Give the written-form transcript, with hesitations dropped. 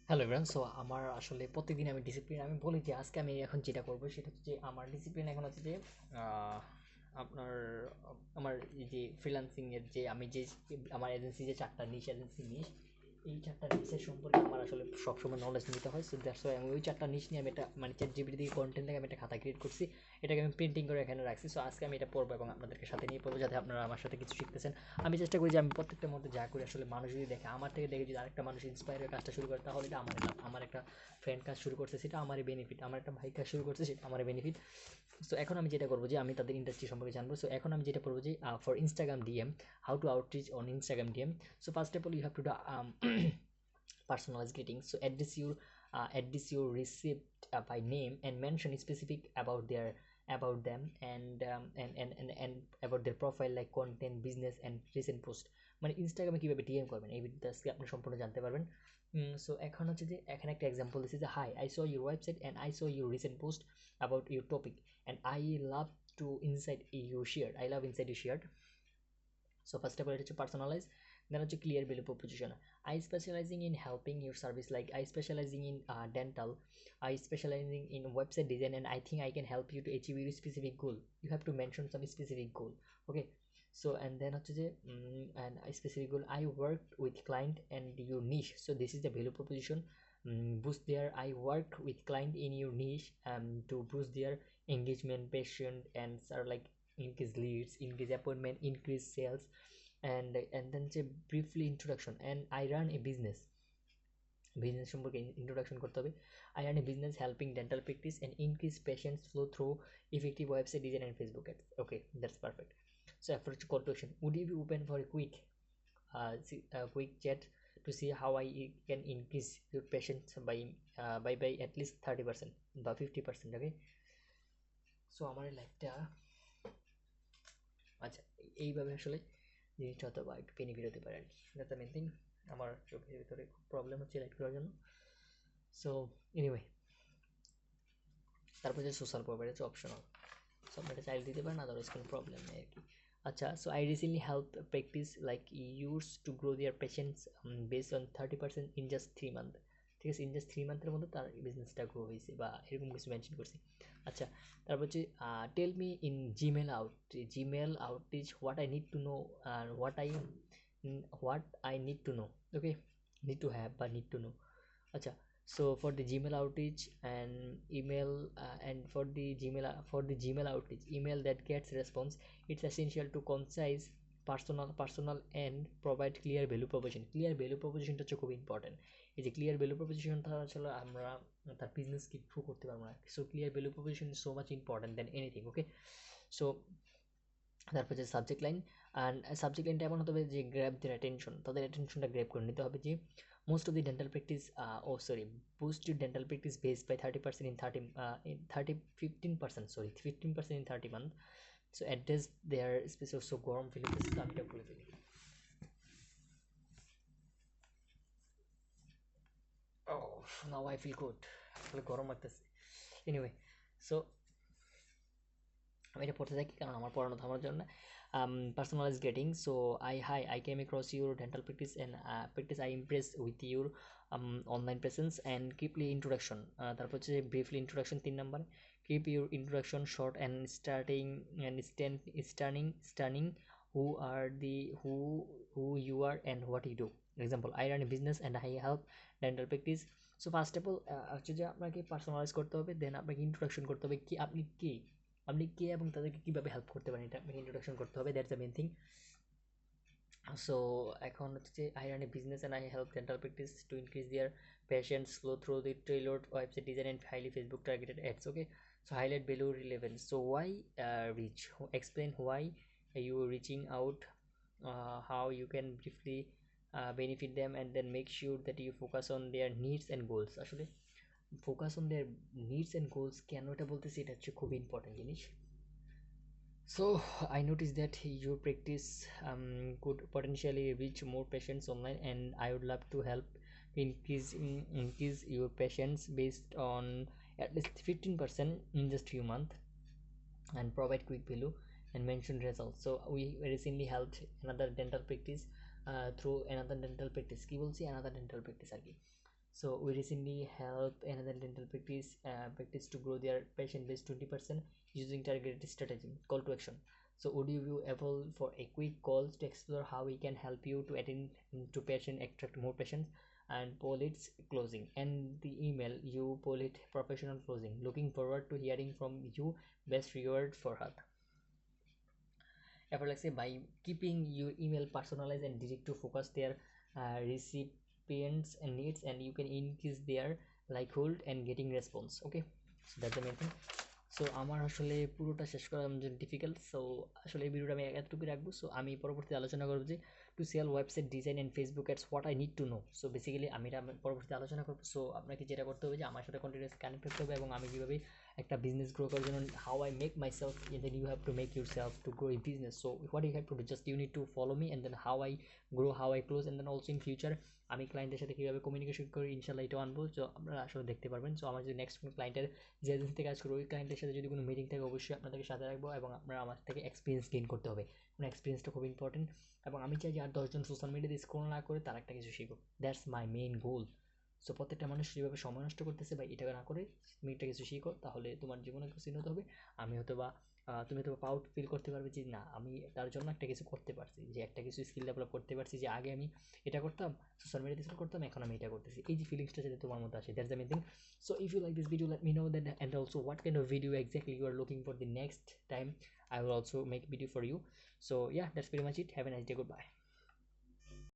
Hello everyone. So আমার আসলে প্রত্যেকদিন আমি ডিসিপ্লিন আমি বলি যে আজকে আমি এখন যেটা করবো সেটা হচ্ছে যে আমার ডিসিপ্লিন এখন হচ্ছে যে আহ, আপনার আমার এই যে ফ্রিল্যান্সিং এর যে আমি যে আমার এজেন্সি যে চারটা নিশ এজেন্সি নিশ এই চারটা নিশের সম্পর্কে আমার আসলে সবসময় নলেজ নিতে হয়। সো দ্যাটস ওয়াই আমি ওই চারটা নিশ নিয়ে আমি এটা মানে চ্যাট জিপিটি থেকে কন্টেন্ট থেকে আমি একটা খাতা ক্রিয়েট করছি, এটাকে আমি প্রিন্টিং করে এখানে রাখছি। সো আজকে আমি এটা পড়বো এবং আপনাদেরকে সাথে নিয়ে পড়বো যাতে আপনারা আমার সাথে কিছু শিখতেছেন। আমি চেষ্টা করি যে আমি প্রত্যেকটার মধ্যে যা করি আসলে মানুষ যদি দেখে আমার থেকে দেখে যদি আরেকটা মানুষ ইন্সপায়ার হয়ে কাজটা শুরু করে তাহলে এটা আমার লাভ। আমার একটা ফ্রেন্ড কাজ শুরু করছে সেটা আমারই বেনিফিট, আমার একটা ভাই কাজ শুরু করছে সেটা আমারই বেনিফিট। সো এখন আমি যেটা করবো যে আমি তাদের ইন্ডাস্ট্রি সম্পর্কে জানবো। সো এখন আমি যেটা করবো যে for Instagram DM, how to outreach on Instagram DM. So first of all you have to personalized greetings. So address your receipt by name and mention specific about their about them and about their profile like content, business and recent post. মানে ইনস্টাগ্রামে কিভাবে DM করবেন এই ভিডিওতে আজকে আপনি সম্পূর্ণ জানতে পারবেন। সো এখন হচ্ছে যে এখানে একটা এক্সাম্পল দিচ্ছি যে hi I saw your website and I saw your recent post about your topic and I love to insight you share I love insight you share. So first of all এটা হচ্ছে personalize, then হচ্ছে clear value proposition. I specializing in helping your service like I specializing in dental, I specializing in website design and I think I can help you to achieve your specific goal. You have to mention some specific goal. Okay, so and then হচ্ছে যে and I specific goal I worked with client and your niche, so this is the value proposition. Boost their I worked with client in your niche to boost their engagement, patient and are like increase leads, increase appointment, increase sales. And then say briefly introduction and I run a business, business সম্পর্কে introduction করতে হবে। I run a business helping dental practice and increase patients flow through effective website design and Facebook ads. Okay, that's perfect. So এরপর হচ্ছে call to action, would you be open for a quick chat to see how I can increase your patients by at least 30% বা 50%? ওকে, so আমার লাইফটা আচ্ছা এইভাবে আসলে জিনিসটা হয়তো বা একটু বেনিফিট হতে পারে আর কি। That's the main thing. আমার চোখের ভিতরে খুব প্রবলেম হচ্ছে লাইট করার জন্য। সো এনিওয়ে, তারপর যে সোশ্যাল প্রোভাইড হচ্ছে অপশনাল, সো আপনি এটা চাইল্ড দিতে পারেন, আদারওয়াইজ কোনো প্রবলেম নেই আর কি। আচ্ছা, so I recently help practice like yours to grow their patients based on 30% in just 3 month. ঠিক আছে, ইন জাস্ট 3 মান্থের মধ্যে তার বিজনেসটা গ্রো হয়েছে বা এরকম কিছু মেনশন করছি। আচ্ছা, তারপর হচ্ছে tell me in Gmail outreach what I need to know আর what I need to know. Okay, need to have বা নিড টু নো। আচ্ছা, so for the gmail outreach and email and for the gmail outreach email that gets response, it's essential to concise, personal and provide clear value proposition. Clear value proposition টা হচ্ছে খুব important. এই যে clear value প্রপোজিশনটা আসলে আমরা তার business কি prove করতে পারবো না। So clear value proposition is so much important then anything. Okay, so তারপর যে সাবজেক্ট লাইন, অ্যান্ড সাবজেক্ট লাইনটা এমন হতে হবে যে গ্র্যাব দের অ্যাটেনশন, তাদের অ্যাটেনশনটা গ্র্যাব করে নিতে হবে যে most of the dental practice boost your dental practice based by 30% in 15%, sorry 15% in 30 month. So address their specific, so গরম ফিল হতেছে, আমি এটা বলে ফেলি। নাও আই ফিল গুড, আসলে গরম লাগতেছে। এনিওয়ে, সো আমি এটা পড়তে থাকি কারণ আমার পড়ানো থামার জন্য। Personalized greeting, so I came across your dental practice and practice I impressed with your online presence and keeply introduction. তারপর হচ্ছে briefly introduction 3 number, keep your introduction short and stunning who are the who you are and what you do. Example, I run a business and I help dental practice. So first of all হচ্ছে যে আপনাকে personalize করতে হবে, দেন আপনাকে introduction করতে হবে কি আপনি কে এবং তাদেরকে কীভাবে হেল্প করতে পারেন এটা আপনাকে ইন্ট্রোডাকশন করতে হবে, that's the main thing. So এখন হচ্ছে যে I run a business and I help dental practice to increase their patients flow through the tailored website design and highly Facebook targeted ads. Okay, so highlight value relevance, so why reach, explain why you reaching out, how you can briefly benefit them and then make sure that you focus on their needs and goals. আসলে focus on their needs and goals কেন এটা বলতেছি, এটা হচ্ছে খুবই important জিনিস। So I noticed that your practice could potentially reach more patients online, and I would love to help increase your patients based on at least 15% in just few months, and provide quick value and mention results. So we recently helped another dental practice through another dental practice. কি বলছি another dental practice আর কি। So we recently helped another dental practice to grow their patient base 20% using targeted strategy. Call to action. So would you be able for a quick call to explore how we can help you to attend to patient, attract more patients, and poll its closing? And the email you poll it professional closing. Looking forward to hearing from you. Best reward for her. Effortlessly by keeping your email personalized and direct to focus their recipients and needs, and you can increase their likelihood and getting response. Okay, so that's the main thing. So আমার আসলে পুরোটা শেষ করা difficult, so আসলে এই ভিডিওটা আমি এতটুকু রাখবো। সো আমি পরবর্তীতে আলোচনা করবো যে to sell website design and Facebook ads what I need to know. So basically আমি এটা পরবর্তীতে আলোচনা করবো। সো আপনাকে যেটা করতে হবে যে আমার সাথে কন্টিনিউয়াস কানেক্ট করতে হবে, এবং আমি কীভাবে একটা বিজনেস গ্রো করার জন্য how I make myself, then you have to make yourself to grow a business. So what you have to do, just you need to follow me, and then how I grow, how I close, and then also in future আমি ক্লায়েন্টের সাথে কীভাবে communication করি ইনশাল্লাহ এটাও আনবো। তো আপনারা আসলে দেখতে পারবেন। সো আমার যদি নেক্সট কোনো ক্লায়েন্টের যে এজেন্সিতে কাজ করবো ওই ক্লায়েন্টের সাথে যদি কোনো মিটিং থাকে অবশ্যই আপনাদেরকে সাথে রাখবো, এবং আপনারা আমার থেকে এক্সপিরিয়েন্স গেইন করতে হবে। মানে এক্সপিরিয়েন্সটা খুব ইম্পর্টেন্ট, এবং আমি চাই যে আর 10জন সোশ্যাল মিডিয়াতে স্ক্রল না করে তার একটা কিছু শিখুক। That's my main goal. So প্রত্যেকটা মানুষ যেভাবে সময় নষ্ট করতেছে বা এটা না করে তুমি একটা কিছু শিখো, তাহলে তোমার জীবনে কিছু উন্নত হবে। আমি হয়তো বা তুমি হয়তো প্রাউড ফিল করতে পারবে যে না আমি তার জন্য একটা কিছু করতে পারছি, যে একটা কিছু স্কিল ডেভেলপ করতে পারছি, যে আগে আমি এটা করতাম সোশ্যাল মিডিয়াতে স্ক্রল করতাম, এখন আমি এটা করতেছি। এই যে ফিলিংসটা যাতে তোমার মধ্যে আসে, that's the main thing. So if you like this video, let me know that, and also what kind of video exactly you are looking for the next time. I will also make video for you. So yeah, that's pretty much it. Have a nice day. Goodbye.